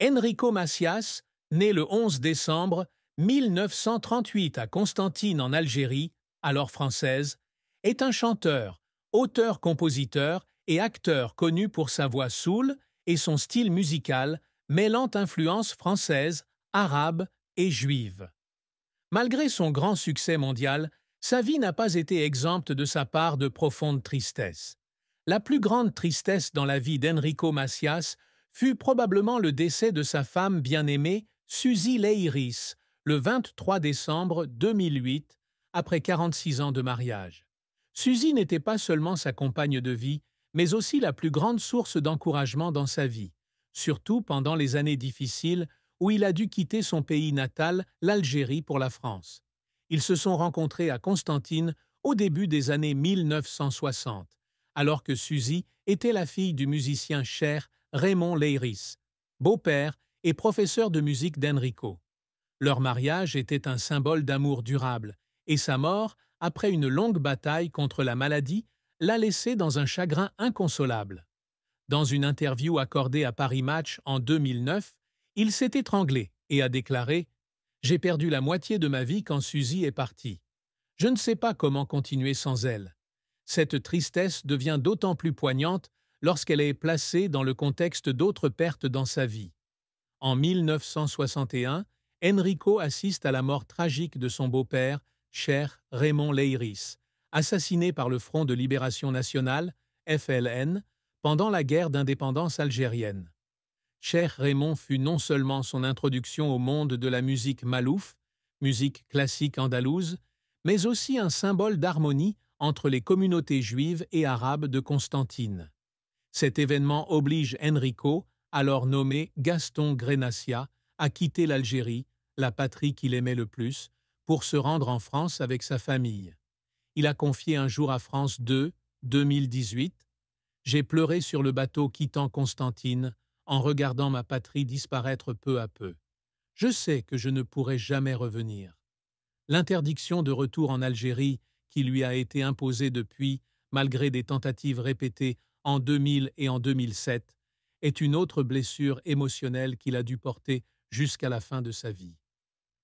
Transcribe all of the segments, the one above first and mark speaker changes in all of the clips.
Speaker 1: Enrico Macias, né le 11 décembre 1938 à Constantine en Algérie, alors française, est un chanteur, auteur-compositeur et acteur connu pour sa voix soul et son style musical mêlant influences françaises, arabes et juives. Malgré son grand succès mondial, sa vie n'a pas été exempte de sa part de profonde tristesse. La plus grande tristesse dans la vie d'Enrico Macias fut probablement le décès de sa femme bien-aimée, Suzy Leiris, le 23 décembre 2008, après 46 ans de mariage. Suzy n'était pas seulement sa compagne de vie, mais aussi la plus grande source d'encouragement dans sa vie, surtout pendant les années difficiles où il a dû quitter son pays natal, l'Algérie, pour la France. Ils se sont rencontrés à Constantine au début des années 1960, alors que Suzy était la fille du musicien Cher Raymond Leiris, beau-père et professeur de musique d'Enrico. Leur mariage était un symbole d'amour durable, et sa mort, après une longue bataille contre la maladie, l'a laissé dans un chagrin inconsolable. Dans une interview accordée à Paris Match en 2009, il s'est étranglé et a déclaré « J'ai perdu la moitié de ma vie quand Suzy est partie. Je ne sais pas comment continuer sans elle. » Cette tristesse devient d'autant plus poignante lorsqu'elle est placée dans le contexte d'autres pertes dans sa vie. En 1961, Enrico assiste à la mort tragique de son beau-père, Cher Raymond Leiris, assassiné par le Front de Libération Nationale, FLN, pendant la guerre d'indépendance algérienne. Cher Raymond fut non seulement son introduction au monde de la musique malouf, musique classique andalouse, mais aussi un symbole d'harmonie entre les communautés juives et arabes de Constantine. Cet événement oblige Enrico, alors nommé Gaston Grenacia, à quitter l'Algérie, la patrie qu'il aimait le plus, pour se rendre en France avec sa famille. Il a confié un jour à France 2, 2018, « J'ai pleuré sur le bateau quittant Constantine, en regardant ma patrie disparaître peu à peu. Je sais que je ne pourrai jamais revenir. » L'interdiction de retour en Algérie, qui lui a été imposée depuis, malgré des tentatives répétées en 2000 et en 2007, est une autre blessure émotionnelle qu'il a dû porter jusqu'à la fin de sa vie.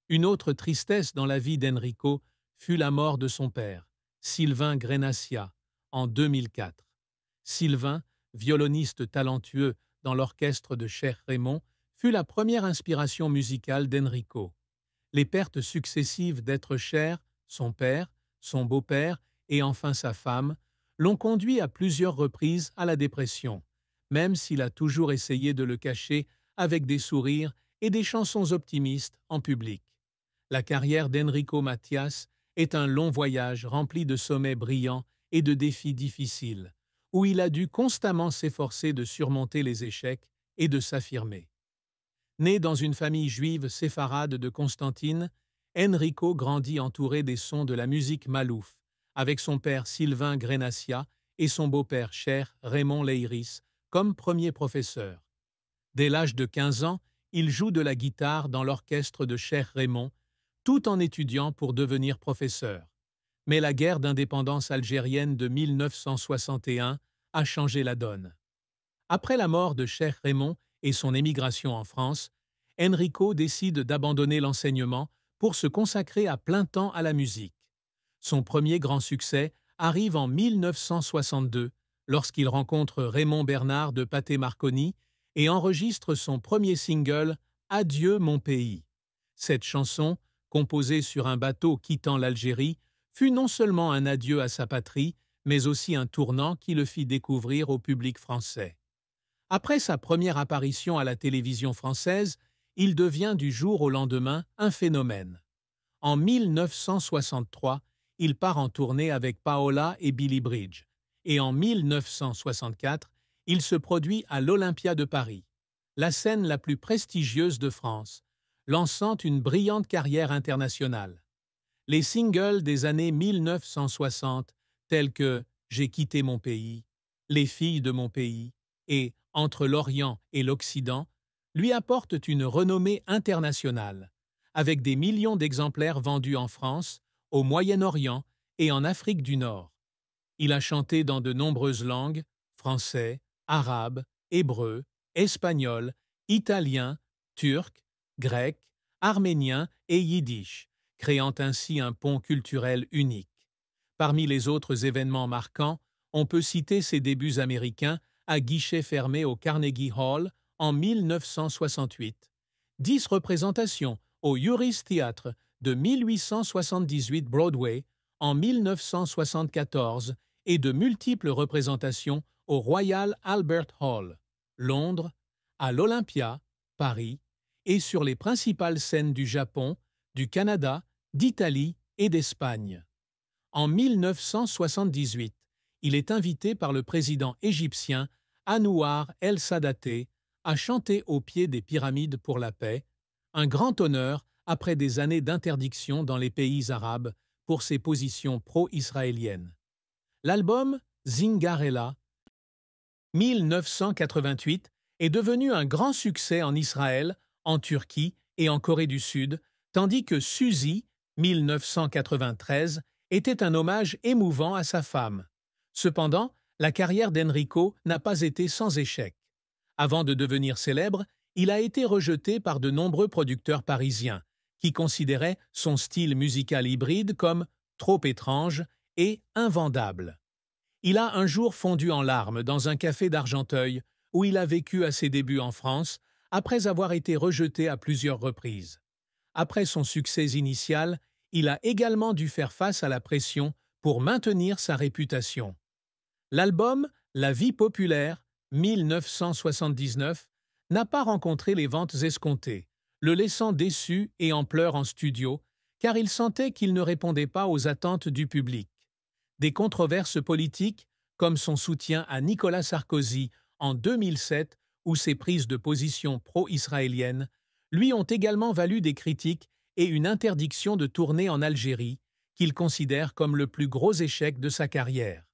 Speaker 1: Une autre tristesse dans la vie d'Enrico fut la mort de son père, Sylvain Grenacia, en 2004. Sylvain, violoniste talentueux dans l'orchestre de Cher Raymond, fut la première inspiration musicale d'Enrico. Les pertes successives d'être Cher, son père, son beau-père et enfin sa femme, l'ont conduit à plusieurs reprises à la dépression, même s'il a toujours essayé de le cacher avec des sourires et des chansons optimistes en public. La carrière d'Enrico Macias est un long voyage rempli de sommets brillants et de défis difficiles, où il a dû constamment s'efforcer de surmonter les échecs et de s'affirmer. Né dans une famille juive séfarade de Constantine, Enrico grandit entouré des sons de la musique malouf, avec son père Sylvain Grenacia et son beau-père Cher Raymond Leiris comme premier professeur. Dès l'âge de 15 ans, il joue de la guitare dans l'orchestre de Cher Raymond, tout en étudiant pour devenir professeur. Mais la guerre d'indépendance algérienne de 1961 a changé la donne. Après la mort de Cher Raymond et son émigration en France, Enrico décide d'abandonner l'enseignement pour se consacrer à plein temps à la musique. Son premier grand succès arrive en 1962, lorsqu'il rencontre Raymond Bernard de Pathé Marconi et enregistre son premier single « Adieu mon pays ». Cette chanson, composée sur un bateau quittant l'Algérie, fut non seulement un adieu à sa patrie, mais aussi un tournant qui le fit découvrir au public français. Après sa première apparition à la télévision française, il devient du jour au lendemain un phénomène. En 1963, il part en tournée avec Paola et Billy Bridge, et en 1964, il se produit à l'Olympia de Paris, la scène la plus prestigieuse de France, lançant une brillante carrière internationale. Les singles des années 1960, tels que « J'ai quitté mon pays »,« Les filles de mon pays » et « Entre l'Orient et l'Occident », lui apportent une renommée internationale, avec des millions d'exemplaires vendus en France, au Moyen-Orient et en Afrique du Nord. Il a chanté dans de nombreuses langues, français, arabe, hébreu, espagnol, italien, turc, grec, arménien et yiddish, créant ainsi un pont culturel unique. Parmi les autres événements marquants, on peut citer ses débuts américains à guichet fermé au Carnegie Hall en 1968, 10 représentations au Uris Theatre de 1878 Broadway en 1974 et de multiples représentations au Royal Albert Hall, Londres, à l'Olympia, Paris, et sur les principales scènes du Japon, du Canada, d'Italie et d'Espagne. En 1978, il est invité par le président égyptien Anouar el-Sadaté à chanter au pied des pyramides pour la paix, un grand honneur après des années d'interdiction dans les pays arabes pour ses positions pro-israéliennes. L'album Zingarella 1988 est devenu un grand succès en Israël, en Turquie et en Corée du Sud, tandis que Suzy 1993 était un hommage émouvant à sa femme. Cependant, la carrière d'Enrico n'a pas été sans échec. Avant de devenir célèbre, il a été rejeté par de nombreux producteurs parisiens, qui considéraient son style musical hybride comme trop étrange et invendable. Il a un jour fondu en larmes dans un café d'Argenteuil, où il a vécu à ses débuts en France, après avoir été rejeté à plusieurs reprises. Après son succès initial, il a également dû faire face à la pression pour maintenir sa réputation. L'album La vie populaire, 1979, n'a pas rencontré les ventes escomptées, le laissant déçu et en pleurs en studio, car il sentait qu'il ne répondait pas aux attentes du public. Des controverses politiques, comme son soutien à Nicolas Sarkozy en 2007 ou ses prises de position pro-israéliennes, lui ont également valu des critiques et une interdiction de tourner en Algérie, qu'il considère comme le plus gros échec de sa carrière.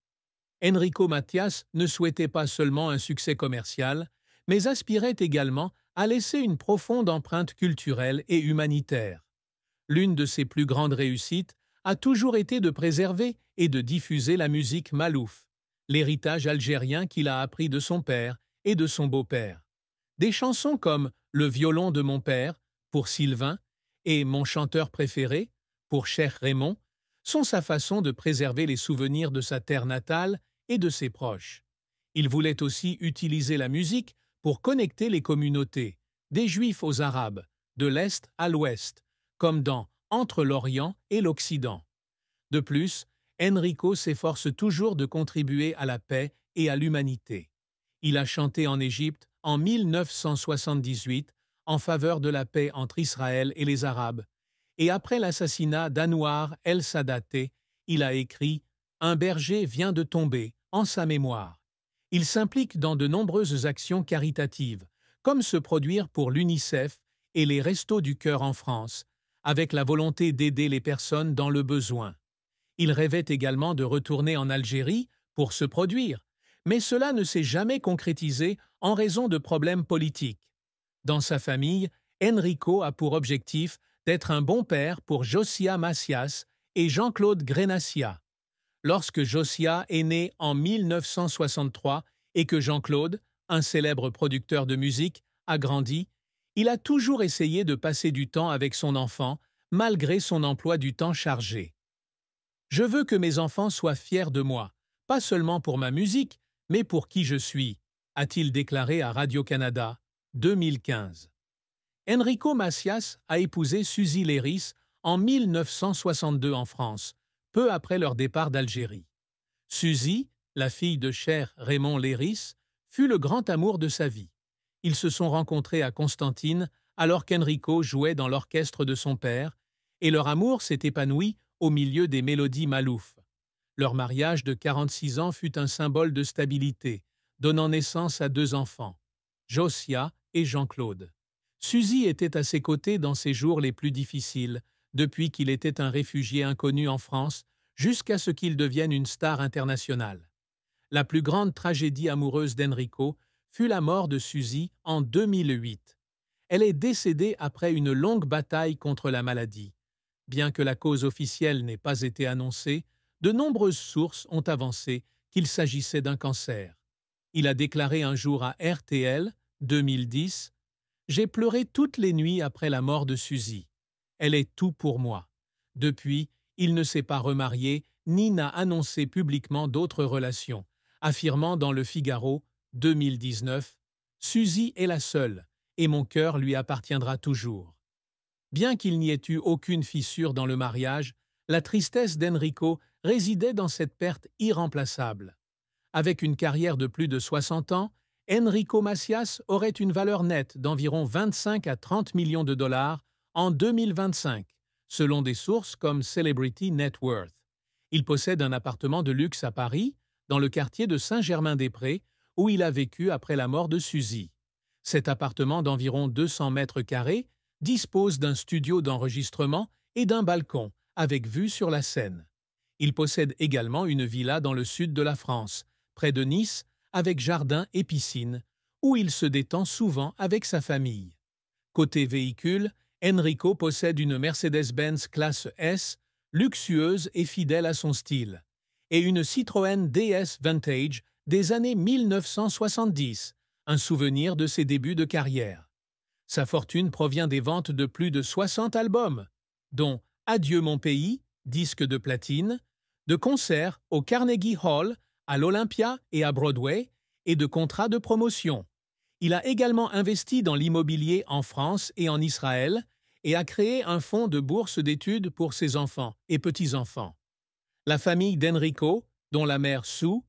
Speaker 1: Enrico Macias ne souhaitait pas seulement un succès commercial, mais aspirait également à laisser une profonde empreinte culturelle et humanitaire. L'une de ses plus grandes réussites a toujours été de préserver et de diffuser la musique malouf, l'héritage algérien qu'il a appris de son père et de son beau-père. Des chansons comme Le violon de mon père, pour Sylvain, et Mon chanteur préféré, pour Cheikh Raymond, sont sa façon de préserver les souvenirs de sa terre natale et de ses proches. Il voulait aussi utiliser la musique pour connecter les communautés, des Juifs aux Arabes, de l'Est à l'Ouest, comme dans Entre l'Orient et l'Occident. De plus, Enrico s'efforce toujours de contribuer à la paix et à l'humanité. Il a chanté en Égypte en 1978 en faveur de la paix entre Israël et les Arabes, et après l'assassinat d'Anouar el-Sadaté, il a écrit « Un berger vient de tomber » en sa mémoire. Il s'implique dans de nombreuses actions caritatives, comme se produire pour l'UNICEF et les Restos du Cœur en France, avec la volonté d'aider les personnes dans le besoin. Il rêvait également de retourner en Algérie pour se produire, mais cela ne s'est jamais concrétisé en raison de problèmes politiques. Dans sa famille, Enrico a pour objectif d'être un bon père pour Josia Macias et Jean-Claude Grenassia. Lorsque Josia est né en 1963 et que Jean-Claude, un célèbre producteur de musique, a grandi, il a toujours essayé de passer du temps avec son enfant, malgré son emploi du temps chargé. « Je veux que mes enfants soient fiers de moi, pas seulement pour ma musique, mais pour qui je suis », a-t-il déclaré à Radio-Canada, 2015. Enrico Macias a épousé Suzy Leiris en 1962 en France, peu après leur départ d'Algérie. Suzy, la fille de Cheikh Raymond Leiris, fut le grand amour de sa vie. Ils se sont rencontrés à Constantine alors qu'Enrico jouait dans l'orchestre de son père, et leur amour s'est épanoui au milieu des mélodies malouf. Leur mariage de 46 ans fut un symbole de stabilité, donnant naissance à 2 enfants, Josia et Jean-Claude. Suzy était à ses côtés dans ses jours les plus difficiles, depuis qu'il était un réfugié inconnu en France, jusqu'à ce qu'il devienne une star internationale. La plus grande tragédie amoureuse d'Enrico fut la mort de Suzy en 2008. Elle est décédée après une longue bataille contre la maladie. Bien que la cause officielle n'ait pas été annoncée, de nombreuses sources ont avancé qu'il s'agissait d'un cancer. Il a déclaré un jour à RTL, 2010, « J'ai pleuré toutes les nuits après la mort de Suzy. Elle est tout pour moi. Depuis, il ne s'est pas remarié ni n'a annoncé publiquement d'autres relations, affirmant dans Le Figaro, 2019, « Suzy est la seule, et mon cœur lui appartiendra toujours ». Bien qu'il n'y ait eu aucune fissure dans le mariage, la tristesse d'Enrico résidait dans cette perte irremplaçable. Avec une carrière de plus de 60 ans, Enrico Macias aurait une valeur nette d'environ 25 à 30 millions de dollars en 2025, selon des sources comme Celebrity Net Worth. Il possède un appartement de luxe à Paris, dans le quartier de Saint-Germain-des-Prés, où il a vécu après la mort de Suzy. Cet appartement d'environ 200 mètres carrés dispose d'un studio d'enregistrement et d'un balcon, avec vue sur la Seine. Il possède également une villa dans le sud de la France, près de Nice, avec jardin et piscine, où il se détend souvent avec sa famille. Côté véhicule, Enrico possède une Mercedes-Benz classe S, luxueuse et fidèle à son style, et une Citroën DS Vantage des années 1970, un souvenir de ses débuts de carrière. Sa fortune provient des ventes de plus de 60 albums, dont Adieu mon pays, disque de platine, de concerts au Carnegie Hall, à l'Olympia et à Broadway, et de contrats de promotion. Il a également investi dans l'immobilier en France et en Israël et a créé un fonds de bourse d'études pour ses enfants et petits-enfants. La famille d'Enrico, dont la mère Sue